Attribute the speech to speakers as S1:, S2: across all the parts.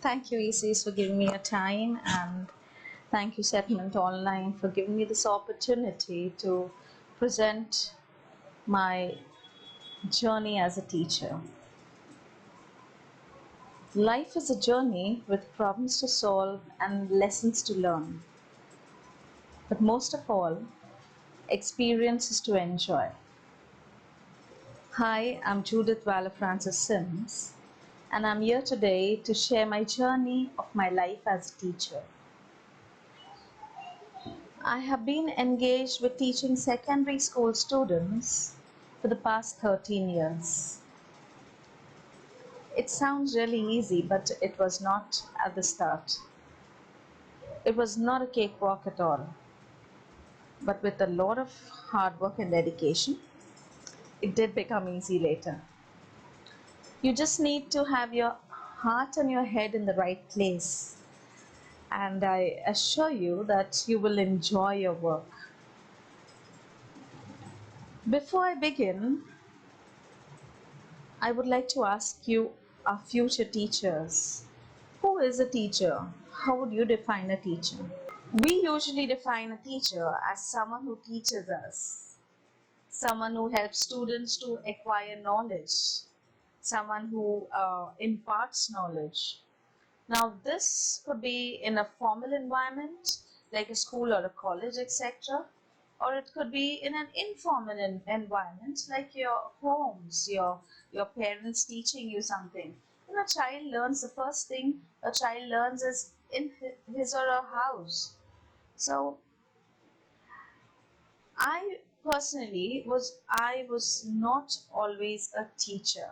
S1: Thank you, Isis, for giving me your time, and thank you, Settlement Online, for giving me this opportunity to present my journey as a teacher. Life is a journey with problems to solve and lessons to learn, but most of all, experiences to enjoy. Hi, I'm Judith Valor Francis Sims, and I'm here today to share my journey of my life as a teacher. I have been engaged with teaching secondary school students for the past 13 years. It sounds really easy, but it was not at the start. It was not a cakewalk at all. But with a lot of hard work and dedication, it did become easy later. You just need to have your heart and your head in the right place. And I assure you that you will enjoy your work. Before I begin, I would like to ask you, our future teachers, who is a teacher? How would you define a teacher? We usually define a teacher as someone who teaches us, someone who helps students to acquire knowledge, someone who imparts knowledge. Now, this could be in a formal environment like a school or a college, etc., or it could be in an informal environment like your homes, your parents teaching you something. When a child learns, the first thing a child learns is in his or her house. So, I was not always a teacher.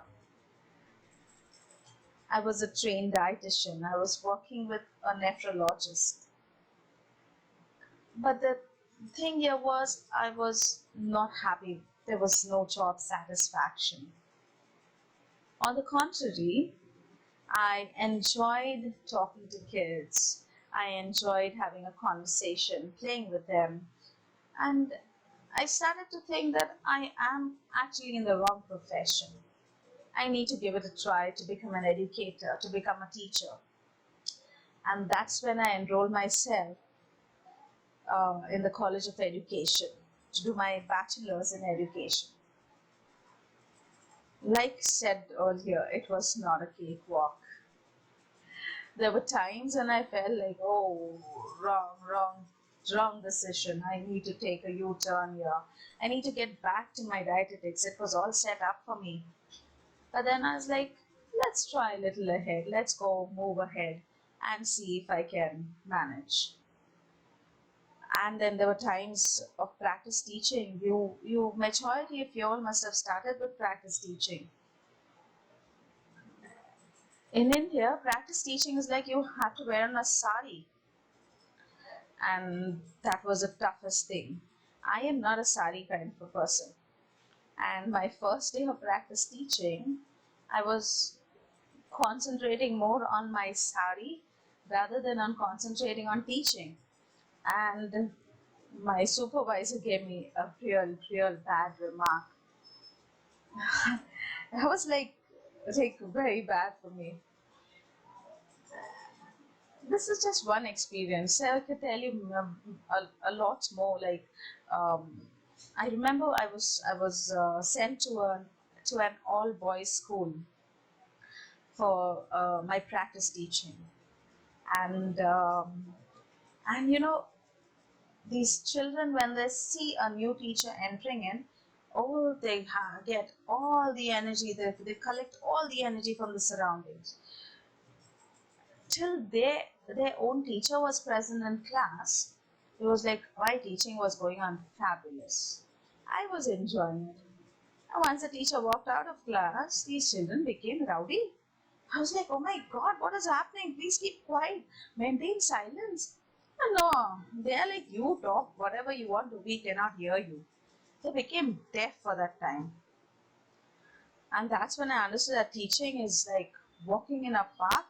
S1: I was a trained dietitian. I was working with a nephrologist. But the thing here was, I was not happy. There was no job satisfaction. On the contrary, I enjoyed talking to kids. I enjoyed having a conversation, playing with them. And I started to think that I am actually in the wrong profession. I need to give it a try to become an educator, to become a teacher. And that's when I enrolled myself in the College of Education to do my bachelor's in education. Like said earlier, it was not a cakewalk. There were times when I felt like, oh, wrong decision. I need to take a U-turn here. I need to get back to my dietetics. It was all set up for me. But then I was like, let's try a little ahead. Let's go move ahead and see if I can manage. And then there were times of practice teaching. You majority of you all must have started with practice teaching. In India, practice teaching is like you have to wear on a sari, and that was the toughest thing. I am not a sari kind of a person, and my first day of practice teaching, I was concentrating more on my sari rather than on concentrating on teaching. And my supervisor gave me a real bad remark. That was like very bad for me. This is just one experience. So I could tell you a lot more. I remember I was sent to an all boys school for my practice teaching, and these children, when they see a new teacher entering in, oh, they get all the energy. They collect all the energy from the surroundings till their own teacher was present in class. It was like my teaching was going on fabulous. I was enjoying it. And once the teacher walked out of class, these children became rowdy. I was like, oh my god, what is happening? Please keep quiet. Maintain silence. And no, they are like, you talk whatever you want to, we cannot hear you. They became deaf for that time. And that's when I understood that teaching is like walking in a park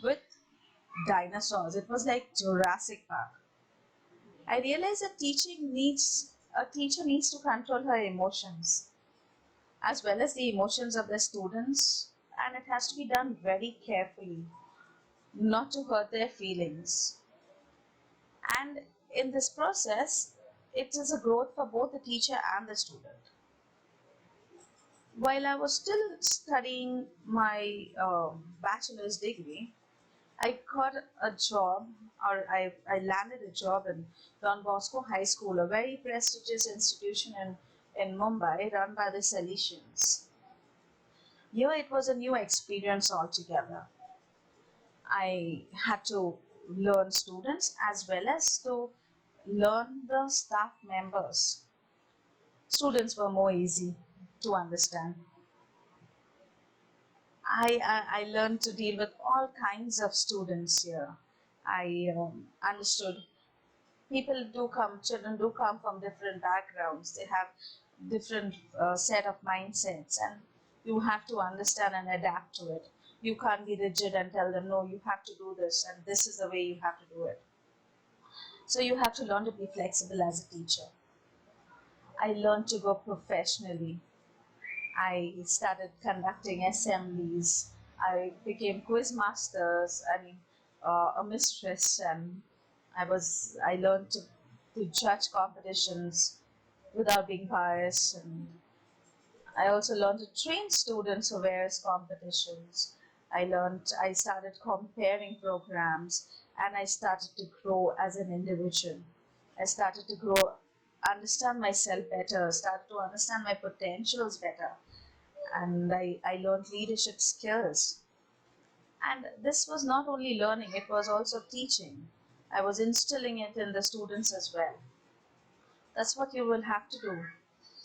S1: with dinosaurs. It was like Jurassic Park. I realized that a teacher needs to control her emotions as well as the emotions of the students, and it has to be done very carefully. not to hurt their feelings. And in this process, it is a growth for both the teacher and the student. While I was still studying my bachelor's degree, I got a job, or I landed a job in Don Bosco High School, a very prestigious institution in Mumbai run by the Salesians. Here it was a new experience altogether. I had to learn students as well as to learn the staff members. Students were more easy to understand. I learned to deal with all kinds of students here. I understood children do come from different backgrounds. They have different set of mindsets, and you have to understand and adapt to it. You can't be rigid and tell them, no, you have to do this, and this is the way you have to do it. So you have to learn to be flexible as a teacher. I learned to go professionally. I started conducting assemblies. I became quiz masters. A mistress, and I learned to judge competitions without being biased, and I also learned to train students for various competitions. I started comparing programs, and I started to grow as an individual. I started to grow, understand myself better, started to understand my potentials better, and I learned leadership skills. And this was not only learning, it was also teaching. I was instilling it in the students as well. That's what you will have to do.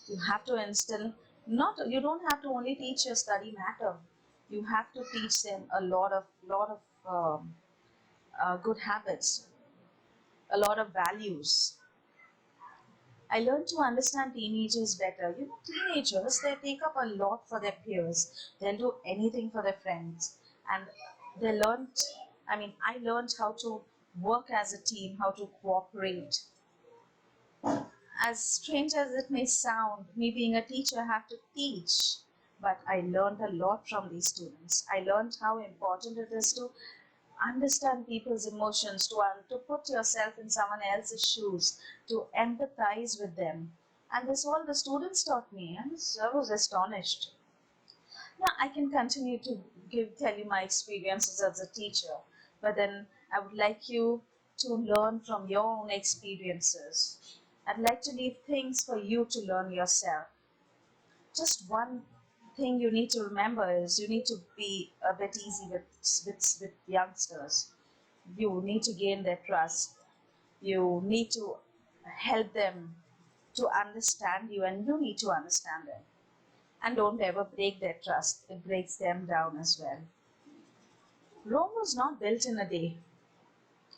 S1: You have to instill, not, you don't have to only teach your study matter. You have to teach them a lot of good habits, a lot of values. I learned to understand teenagers better. You know, teenagers, they take up a lot for their peers. They'll do anything for their friends. And they learned, I learned how to work as a team, how to cooperate. As strange as it may sound, me being a teacher, I have to teach. But I learned a lot from these students. I learned how important it is to understand people's emotions, to put yourself in someone else's shoes, to empathize with them. And this all the students taught me, and I was astonished. Now I can continue to tell you my experiences as a teacher, but then I would like you to learn from your own experiences. I'd like to leave things for you to learn yourself. Just one thing you need to remember is you need to be a bit easy with youngsters. You need to gain their trust. You need to help them to understand you, and you need to understand them. And don't ever break their trust, it breaks them down as well. Rome was not built in a day,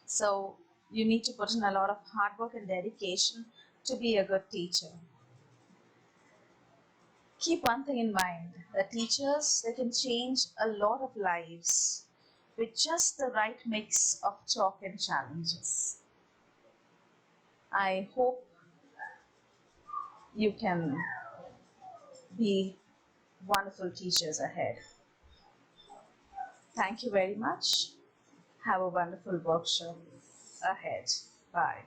S1: so you need to put in a lot of hard work and dedication to be a good teacher. Keep one thing in mind, the teachers, they can change a lot of lives with just the right mix of talk and challenges. I hope you can be wonderful teachers ahead. Thank you very much. Have a wonderful workshop ahead. Bye.